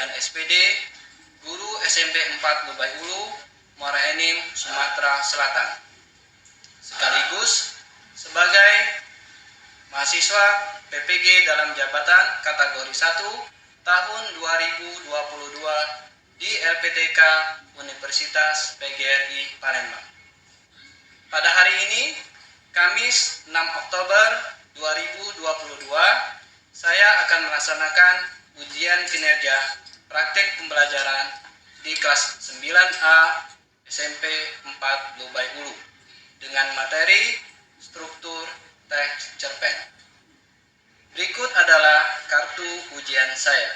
ujian SPD Guru SMP 4 Lubai Ulu, Muara Enim, Sumatera Selatan. Sekaligus sebagai mahasiswa PPG dalam jabatan kategori 1 tahun 2022 di LPTK Universitas PGRI Palembang. Pada hari ini, Kamis 6 Oktober 2022, saya akan melaksanakan ujian kinerja praktek pembelajaran di kelas 9A SMP 4 Lubai Ulu dengan materi struktur teks cerpen. Berikut adalah kartu ujian saya.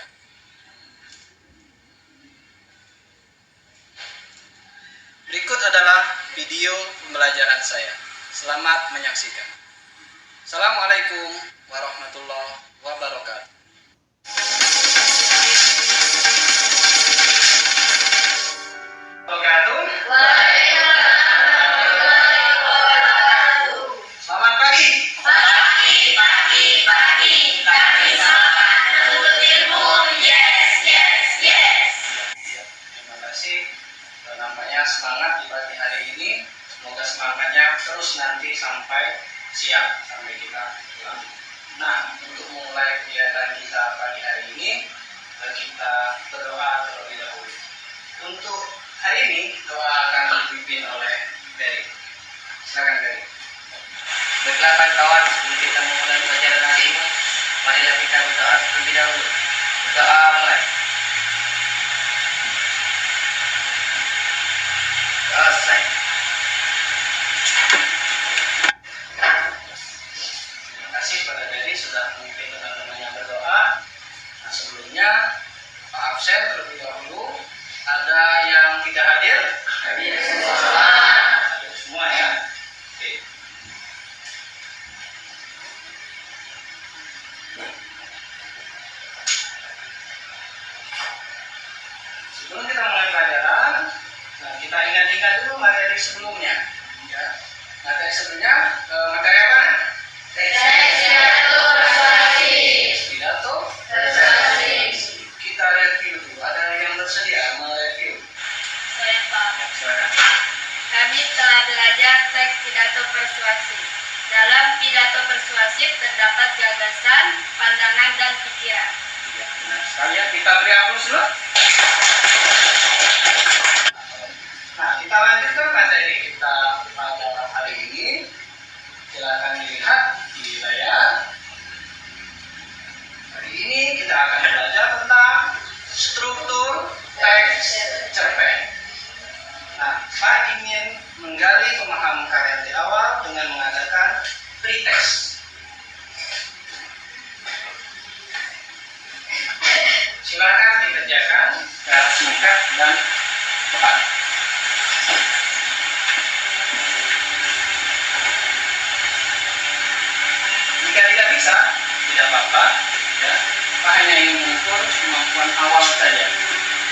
Berikut adalah video pembelajaran saya. Selamat menyaksikan. Assalamualaikum warahmatullahi wabarakatuh. Selamat pagi. Pagi. Kami semangat menuntut ilmu. Yes. Terima kasih. Nampaknya semangat di pagi hari ini. Semoga semangatnya terus nanti sampai siang, sampai kita pulang. Nah, untuk memulai kegiatan kita pagi hari ini, kita berdoa terlebih dahulu. Untuk hari ini, doa akan dipimpin oleh Berry. Silakan Berry. Baiklah kawan, sebelum kita memulai pelajaran hari ini, marilah kita berdoa terlebih dahulu. Berdoa mulai. Doa selesai. Terima kasih kepada Berry sudah memimpin teman-temannya berdoa. Nah, sebelumnya Pak absen terlebih dahulu. Ada yang tidak hadir? Hadir semua ya. Oke. Sebelum kita mulai pelajaran, kita ingat-ingat dulu materi sebelumnya. Ya. Materi sebelumnya, materi apa? Pidato persuasif. Kita review dulu. Ada yang bersedia mereview? Saya Pak. Silakan. Kami telah belajar teks pidato persuasif. Dalam pidato persuasif terdapat gagasan, pandangan, dan pikiran. Ya, benar sekali ya. Kita beri aplaus dulu. Nah, kita lanjutkan materi kita pada hari ini. Silakan dilihat di layar. Hari ini kita akan belajar tentang struktur teks cerpen. Nah, Pak ingin menggali pemahaman kalian di awal dengan mengadakan preteks. Silakan dikerjakan secara singkat dan tepat. Jika tidak bisa, tidak apa-apa. Ya, Pak hanya ingin mengukur kemampuan awal saja.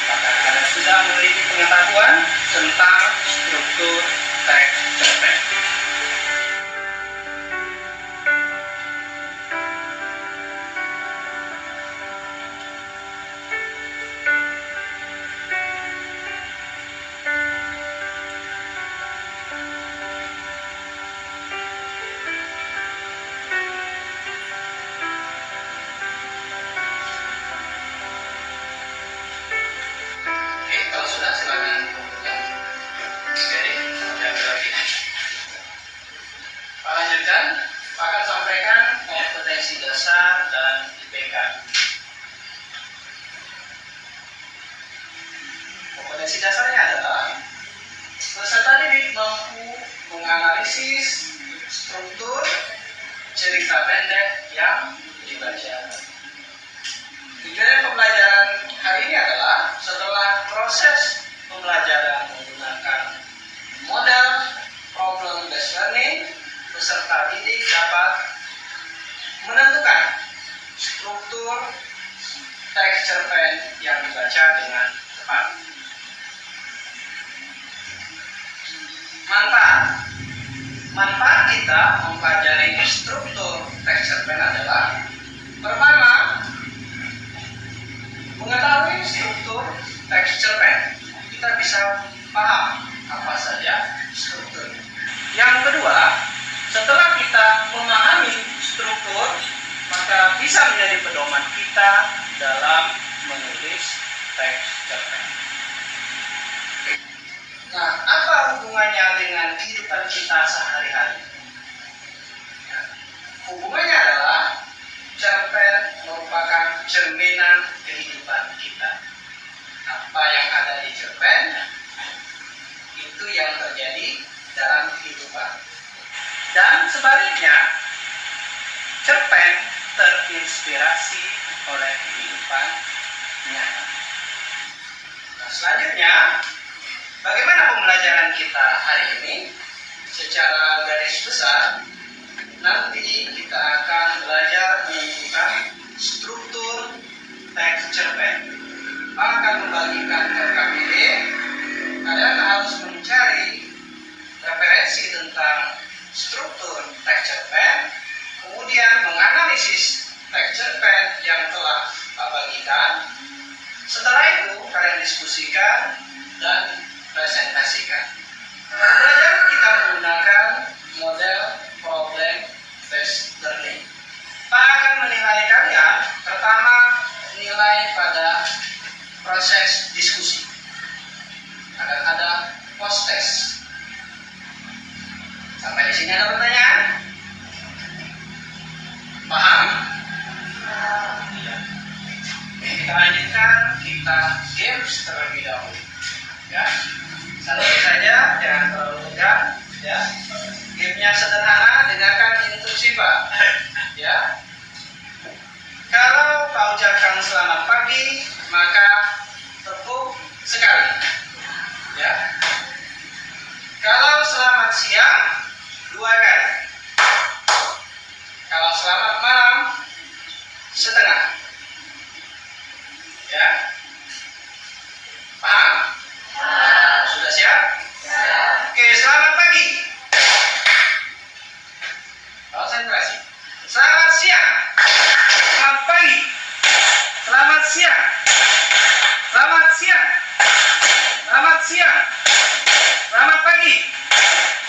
Apakah kalian sudah memiliki pengetahuan tentang struktur teks cerpen? Oke, kalau sudah silakan kumpulkan. Jadi, yang berarti. Pak lanjutkan. Pak akan sampaikan kompetensi dasar dan IPK. Kompetensi dasarnya adalah peserta didik mampu menganalisis struktur cerita pendek yang dibaca. Tujuan pembelajaran hari ini adalah setelah proses pembelajaran menggunakan model problem based learning, peserta didik dapat menentukan struktur teks cerpen yang dibaca dengan tepat. Manfaat kita mempelajari struktur teks cerpen adalah pertama, mengetahui struktur teks cerpen, kita bisa paham apa saja struktur. Yang kedua, setelah kita memahami struktur, maka bisa menjadi pedoman kita dalam menulis teks cerpen. Nah, apa hubungannya dengan kehidupan kita sehari-hari? Ya, hubungannya adalah cerpen merupakan cerminan kehidupan kita. Apa yang ada di cerpen itu yang terjadi dalam kehidupan. Dan sebaliknya, cerpen terinspirasi oleh kehidupan nyata. Nah, selanjutnya, bagaimana pembelajaran kita hari ini? Secara garis besar, nanti kita akan belajar menentukan struktur teks cerpen. Akan membagikan KKBD, kalian harus mencari referensi tentang struktur teks cerpen, kemudian menganalisis teks cerpen yang telah Pak bagikan. Setelah itu, kalian diskusikan dan presentasikan. Pembelajaran kita menggunakan model problem based learning. Pak akan menilai kalian pertama nilai pada proses diskusi. Akan ada post test. Sampai di sini ada pertanyaan? Paham? Iya. Oke, kita lanjutkan. Kita games terlebih dahulu. Ya, santai saja, jangan terlalu tegang. Ya, gamenya sederhana. Dengarkan instruksi Pak. Ya, kalau Pak ucapkan selamat pagi, maka tepuk sekali. Ya, kalau selamat siang, 2 kali. Kalau selamat malam, setengah. Ya, paham? Sudah siap? Oke, selamat pagi. Konsentrasi. Selamat siang. Selamat pagi. Selamat siang. Selamat siang. Selamat siang. Selamat pagi.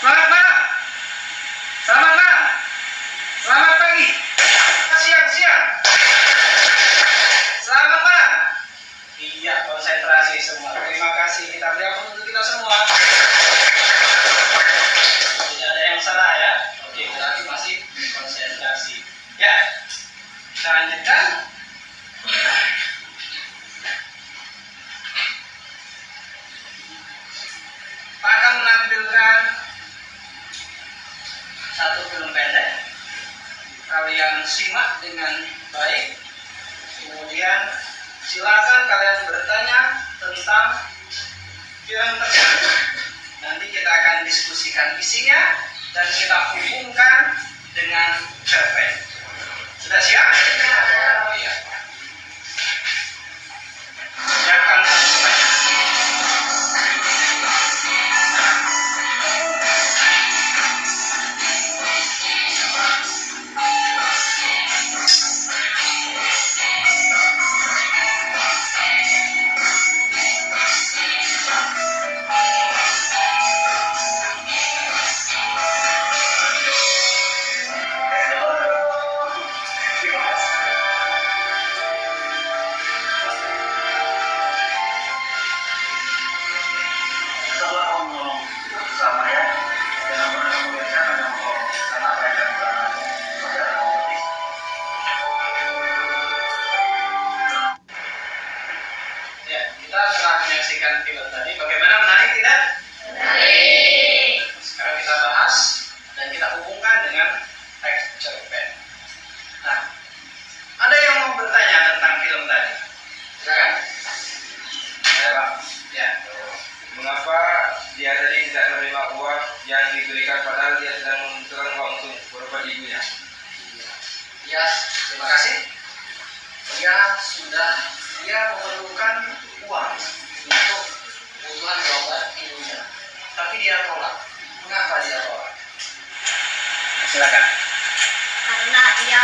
Selamat malam. Selamat malam. Selamat pagi. Siang-siang. Selamat malam. Iya, konsentrasi semua. Terima kasih. Kita beri aplaus untuk kita semua. Tidak ada yang salah ya. Oke, berarti masih konsentrasi. Ya, kita lanjutkan. Pak akan menampilkan satu film pendek. Kalian simak dengan baik. Kemudian silakan kalian bertanya tentang film tersebut. Nanti kita akan diskusikan isinya dan kita hubungkan dengan cerpen. Sudah siap? Iya. Siapkan semuanya. Ya, kita setelah menyaksikan film tadi, bagaimana, menarik tidak? Menarik. Sekarang kita bahas dan kita hubungkan dengan teks cerpen. Nah, ada yang mau bertanya tentang film tadi? Silakan. Ya, Pak. Ya. Mengapa dia tadi tidak menerima uang yang diberikan padahal dia sedang membutuhkan uang untuk berobat ibunya? Ya, terima kasih. Dia memerlukan uang untuk kebutuhan berobat ibunya, tapi dia tolak. Mengapa dia tolak? Silakan. Karena ia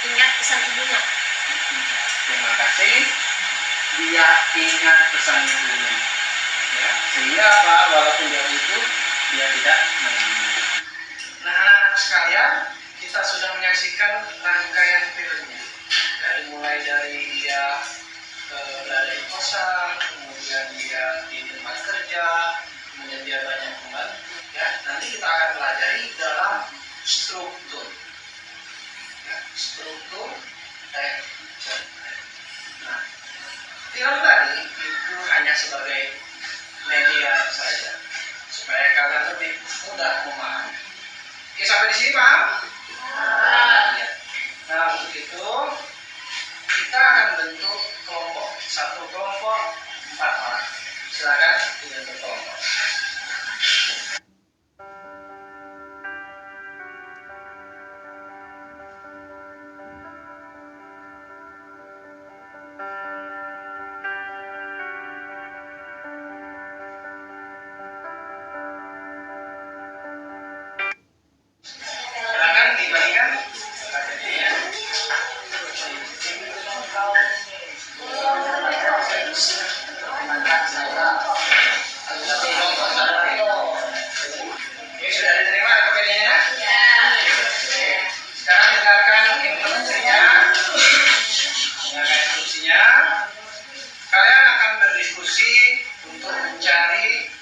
ingat pesan ibunya. Terima kasih. dia ingat pesan ibunya, ya, sehingga apa, walaupun dia butuh dia tidak menangis. Nah, anak-anak sekalian, kita sudah menyaksikan rangkaian filmnya, ya, dimulai dari dia berada di kosan, kemudian dia di tempat kerja, kemudian dia banyak membantu, ya. Nanti kita akan pelajari dalam struktur, ya, struktur teks. Nah, film tadi itu hanya sebagai media saja, supaya kalian lebih mudah memahami. Oke, sampai di sini paham? Ya. Nah, untuk itu kita akan bentuk kelompok. Satu kelompok 4 orang. Silakan dibentuk kelompok. Silakan dibagikan materinya. Oke, sudah diterima rekomendasinya? Ya. Oke. Sekarang dengarkan instruksinya. Kalian akan berdiskusi untuk mencari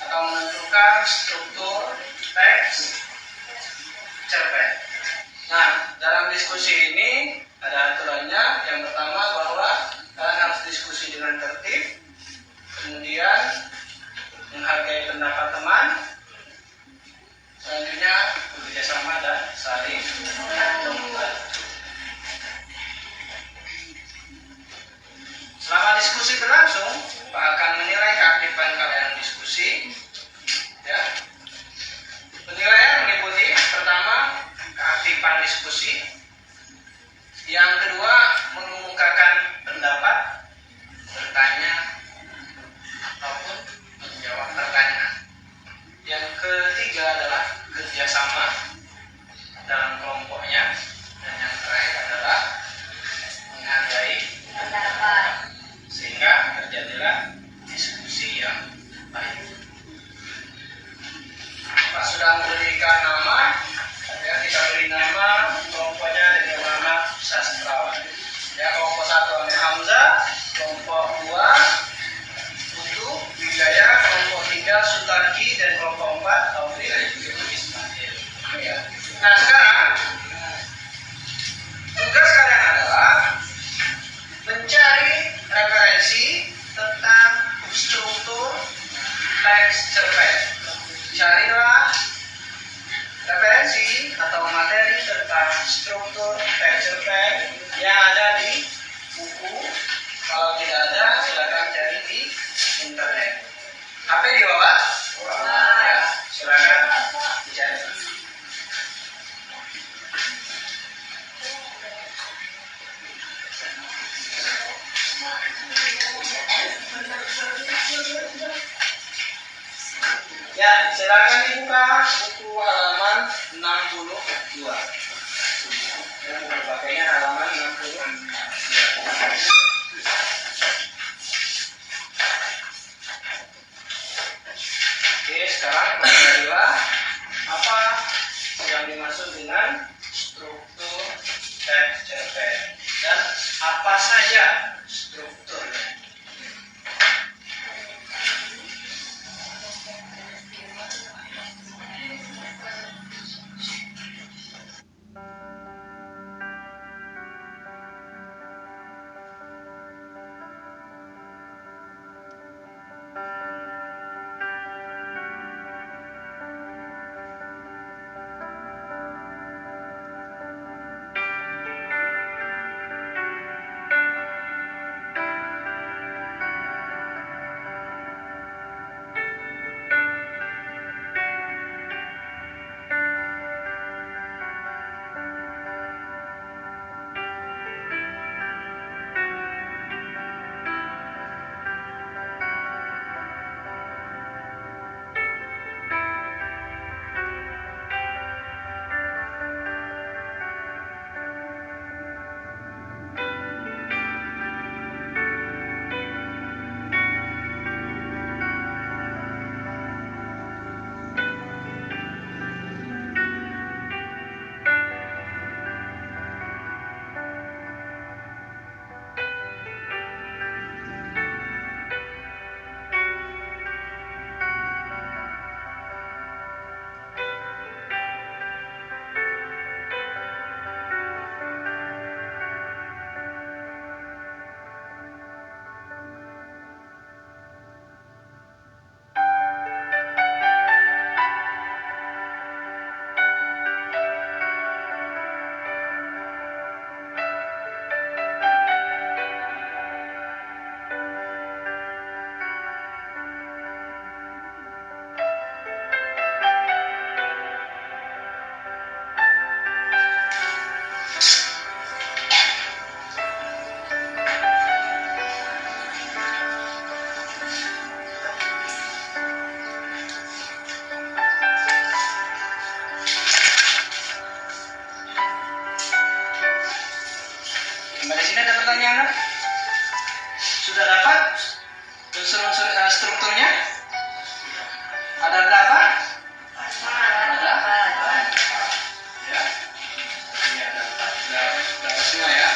atau menentukan struktur teks cerpen. Nah, dalam diskusi ini ada aturannya. Yang pertama bahwa kalian harus diskusi dengan tertib, kemudian menghargai pendapat teman, selanjutnya bekerja sama dan saling membantu. Selama diskusi berlangsung, Pak akan menilai keaktifan kalian diskusi. Ya. Penilaian meliputi pertama keaktifan diskusi, yang kedua mengemukakan pendapat, bertanya ataupun menjawab pertanyaan. Yang ketiga adalah kerjasama dalam kelompoknya, dan yang terakhir adalah menghargai Pendapat. sehingga terjadilah diskusi yang baik. Pak sudah memberikan nama, ya, kita beri nama kelompoknya dengan nama sastrawan. Ya, kelompok 1 Amir Hamzah, kelompok 2 Putu Wijaya, kelompok 3 Sutarki, dan kelompok 4 Taufik Ismail. Ya. Nah, sekarang tugas kalian adalah mencari referensi tentang struktur teks cerpen. Carilah sini ada pertanyaan kan? Sudah dapat unsur-unsur strukturnya? Ada berapa? Ada? Ya. Ini ada 4. Dapat semua ya.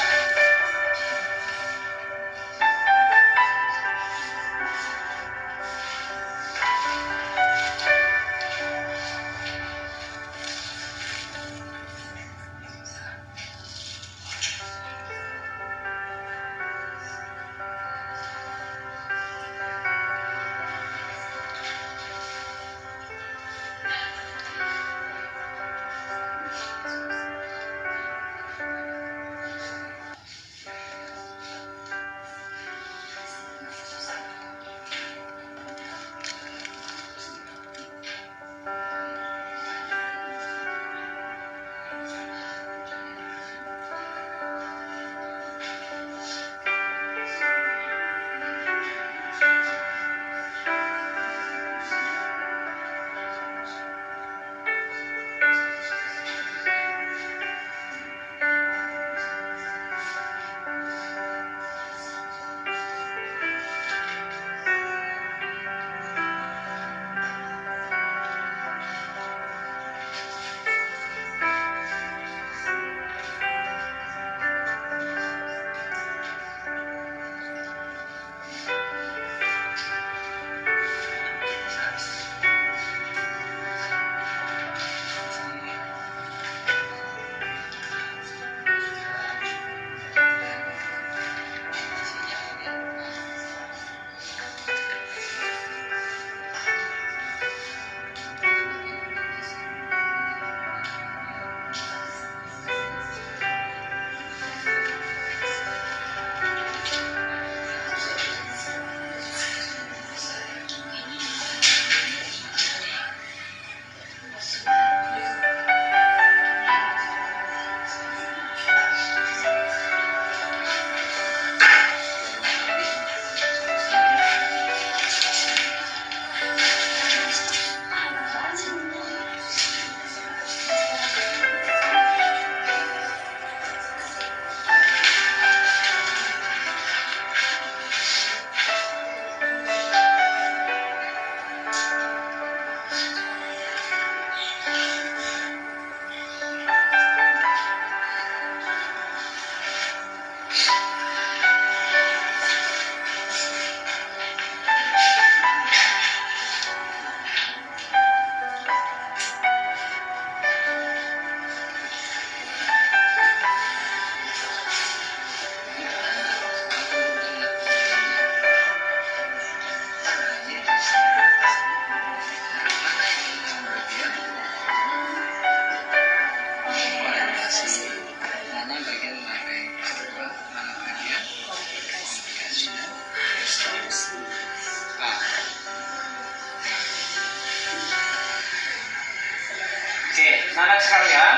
Anak sekalian,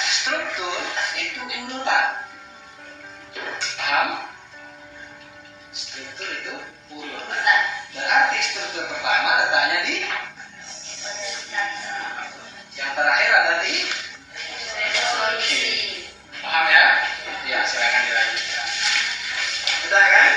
struktur itu urutan. Paham? Struktur itu urutan. Berarti struktur pertama letaknya di yang terakhir ada di resolusi. Paham ya? Ya, silakan dilanjutkan. Sudah kan?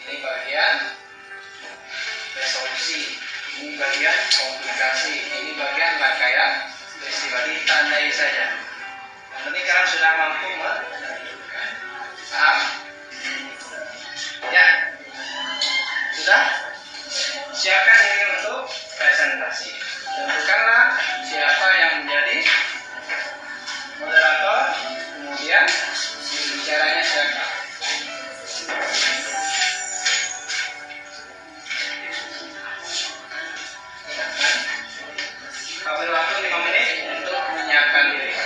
Ini bagian resolusi, ini bagian komplikasi, ini bagian rangkaian peristiwa, ditandai saja. Yang penting kalian sudah mampu menentukan. Paham? Ya, sudah? Siapkan diri untuk presentasi. Tentukanlah siapa yang menjadi moderator, kemudian bicaranya siapa. Ambil waktu 5 menit untuk menyiapkan diri.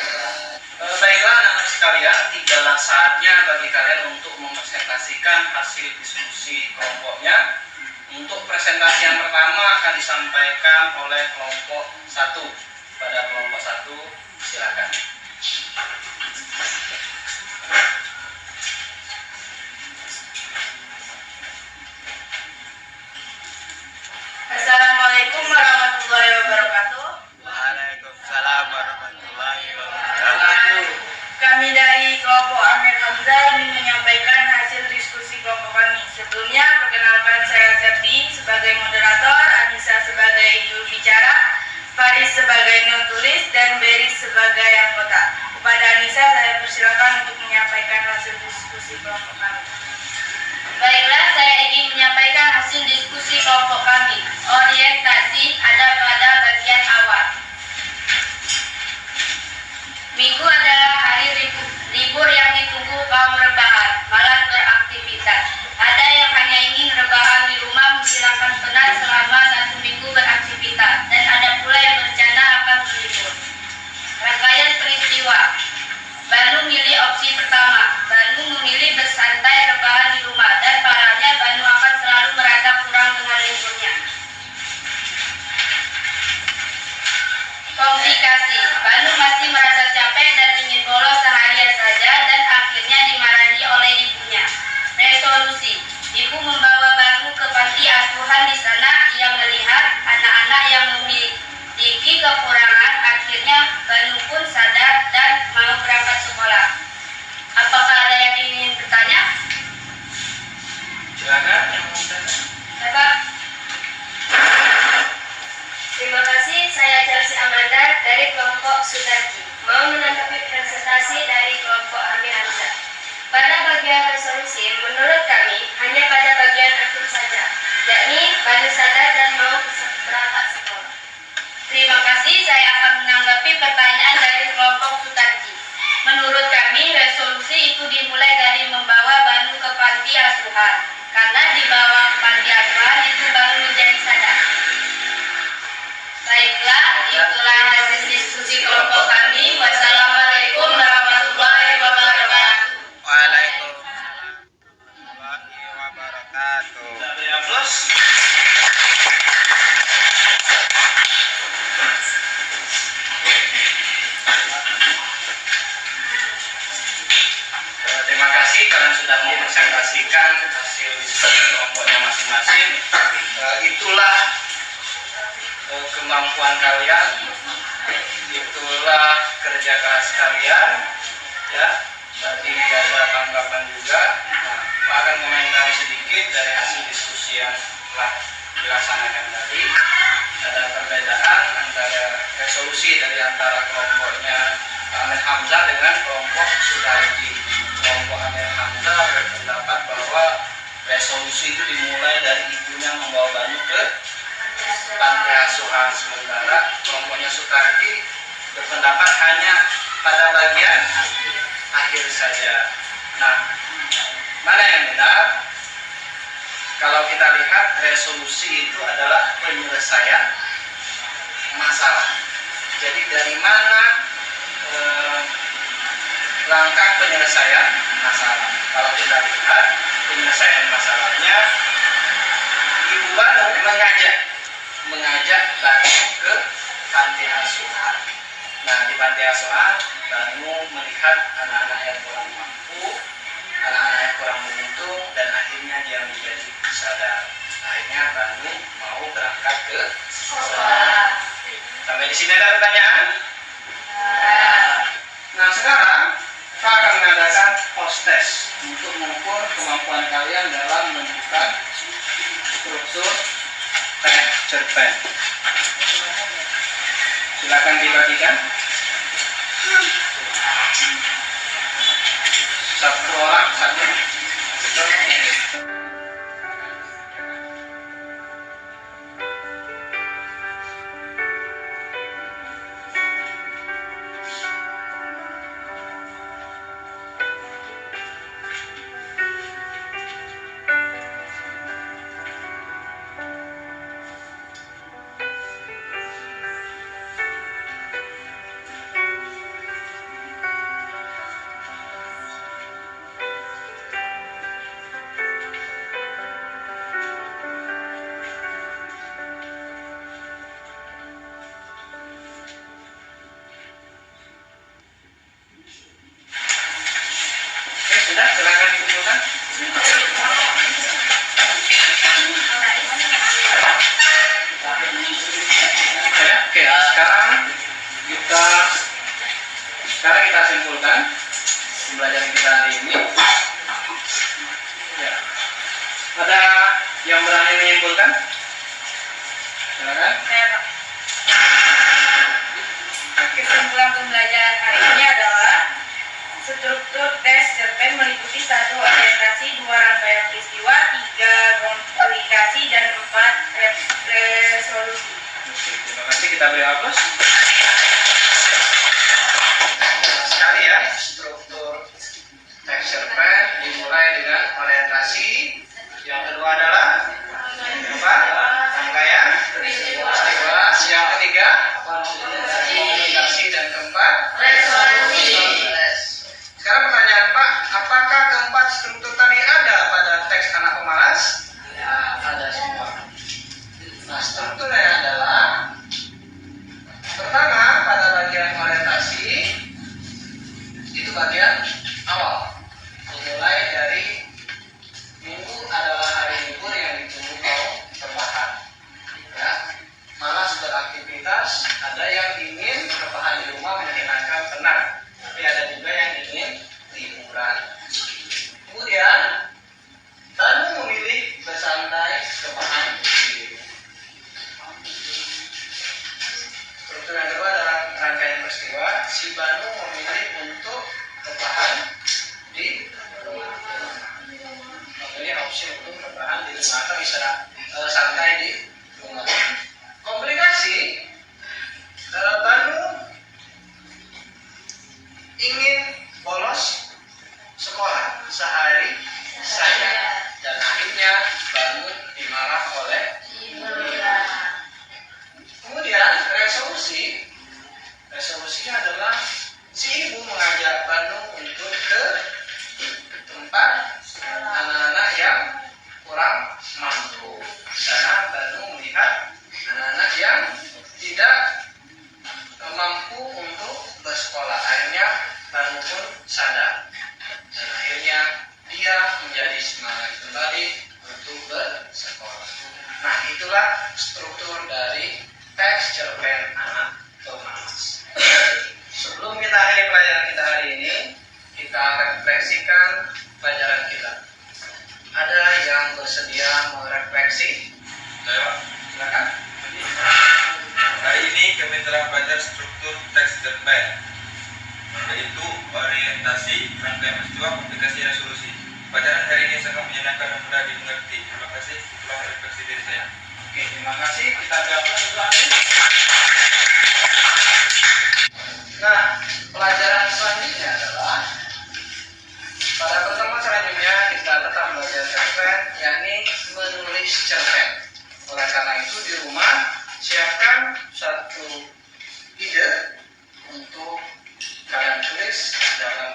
Baiklah anak-anak sekalian, tibalah saatnya bagi kalian untuk mempresentasikan hasil diskusi kelompoknya. Untuk presentasi yang pertama akan disampaikan oleh kelompok 1. Pada kelompok 1, silakan. Assalamualaikum warahmatullahi wabarakatuh. Waalaikumsalam warahmatullahi wabarakatuh. Kami dari kelompok Amir Hamzah ingin menyampaikan hasil diskusi kelompok kami. Sebelumnya, perkenalkan saya Septi sebagai moderator, Anissa sebagai juru bicara, Faris sebagai penulis, dan Beris sebagai anggota. Kepada Anissa, saya persilakan untuk menyampaikan hasil diskusi kelompok kami. Baiklah, saya ingin menyampaikan hasil diskusi kelompok kami. Orientasi ada pada bagian awal. Minggu adalah hari libur yang ditunggu kaum rebahan, malah beraktivitas. Ada yang hanya ingin rebahan di rumah menghilangkan penat selama 1 minggu beraktivitas, dan ada pula yang berencana akan berlibur. Rangkaian peristiwa. Banu milih opsi pertama. Banu memilih bersantai rebahan di rumah, dan parahnya Banu akan selalu merasa kurang dengan liburnya. Komplikasi. Banu masih merasa capek dan ingin bolos seharian saja, dan akhirnya dimarahi oleh ibunya. Resolusi. Ibu membawa Banu ke panti asuhan. Di sana ia melihat anak-anak yang memiliki kekurangan. Akhirnya Banu pun sadar dan mau berangkat sekolah. Apakah ada yang ingin bertanya? Silakan yang mau bertanya. Bapak. Terima kasih, saya Chelsea Amanda dari kelompok Sutarji. Mau menanggapi presentasi dari kelompok Amir Hamzah. Pada bagian resolusi, menurut kami hanya pada bagian akhir saja, yakni Banu sadar dan mau berangkat sekolah. Terima kasih, saya akan menanggapi pertanyaan dari kelompok Sutarji. Menurut kami, resolusi itu dimulai dari membawa Banu ke panti asuhan, karena dibawa ke panti asuhan itu baru menjadi sadar. Baiklah, itulah hasil diskusi kelompok kami. Wassalamualaikum warahmatullahi wabarakatuh. Waalaikumsalam warahmatullahi wabarakatuh. Kita beri aplaus. Terima kasih kalian sudah mempresentasikan hasil diskusi kelompoknya masing-masing. Itulah kemampuan kalian, itulah kerja keras kalian, ya. Tadi ada tanggapan juga. Nah, Pak akan komentari sedikit dari hasil diskusi yang telah dilaksanakan tadi. Ada perbedaan antara resolusi dari antara kelompoknya Amir Hamzah dengan kelompok Sutarji. Kelompok Amir Hamzah berpendapat bahwa resolusi itu dimulai dari ibunya membawa Banu ke panti asuhan, sementara kelompoknya Sutarji berpendapat hanya pada bagian akhir saja. Nah, mana yang benar? Kalau kita lihat, resolusi itu adalah penyelesaian masalah. Jadi dari mana langkah penyelesaian masalah? Kalau kita lihat penyelesaian masalahnya, Ibu Banu mengajak Banu ke panti asuhan. Nah, di panti asuhan Banu melihat anak-anak yang kurang mampu, anak-anak yang kurang beruntung, dan akhirnya dia menjadi sadar. Akhirnya Banu mau berangkat ke sekolah. Sampai di sini ada pertanyaan? Nah, sekarang saya akan mengadakan post test untuk mengukur kemampuan kalian dalam menemukan struktur teks cerpen. Silakan dibagikan. Satu orang satu. Oke, sudah, silakan dikumpulkan. Ya, oke, sekarang kita simpulkan pembelajaran kita hari ini. Ya. Ada yang berani menyimpulkan? Silakan. Kesimpulan pembelajaran hari ini adalah struktur tes cerpen meliputi 1. Orientasi, 2. Rangkaian peristiwa, 3. Komunikasi, dan 4. Resolusi. Oke, terima kasih, kita beri aplaus. Sekali ya, struktur teks cerpen dimulai dengan orientasi, yang kedua adalah apa? Rangkaian peristiwa, yang ketiga komunikasi, dan keempat resolusi. Sekarang pertanyaan Pak, apakah keempat struktur tadi ada pada teks anak pemalas? Ya, ada semua. Nah, strukturnya adalah pertama pada bagian orientasi itu bagian awal, dimulai dari minggu adalah hari libur yang ditunggu kaum rebahan. Ya, malas beraktivitas, ada yang ingin rebahan di rumah menyenangkan tenang, tapi ada juga yang ingin liburan. Kemudian Tanu memilih bersantai rebahan di rumah. Struktur yang kedua adalah rangkaian peristiwa. Si Banu memilih untuk rebahan di rumah. Memilih opsi untuk rebahan di rumah atau bisa santai di rumah. Komplikasi, Banu ingin bolos sekolah sehari saja, dan akhirnya Banu dimarah oleh ibunya. Kemudian resolusinya adalah si ibu mengajak Banu untuk ke tempat anak-anak yang kurang mampu. Di sana Banu melihat anak-anak yang tidak mampu untuk bersekolah. Akhirnya Banu pun sadar, dan akhirnya dia menjadi semangat kembali untuk bersekolah. Nah, itulah struktur dari teks cerpen anak pemalas. Sebelum kita akhiri pelajaran kita hari ini, kita refleksikan pelajaran kita. Ada yang bersedia merefleksi? Silakan. Hari ini kami telah belajar struktur teks cerpen, yaitu orientasi, rangkaian peristiwa, komunikasi, dan resolusi. Pelajaran hari ini sangat menyenangkan dan mudah dimengerti. Terima kasih telah refleksi diri saya. Oke, terima kasih. Kita dapat selanjutnya. Nah, pelajaran selanjutnya adalah pada pertemuan selanjutnya kita tetap belajar cerpen, yakni menulis cerpen. Oleh karena itu di rumah siapkan satu ide untuk kalian tulis dalam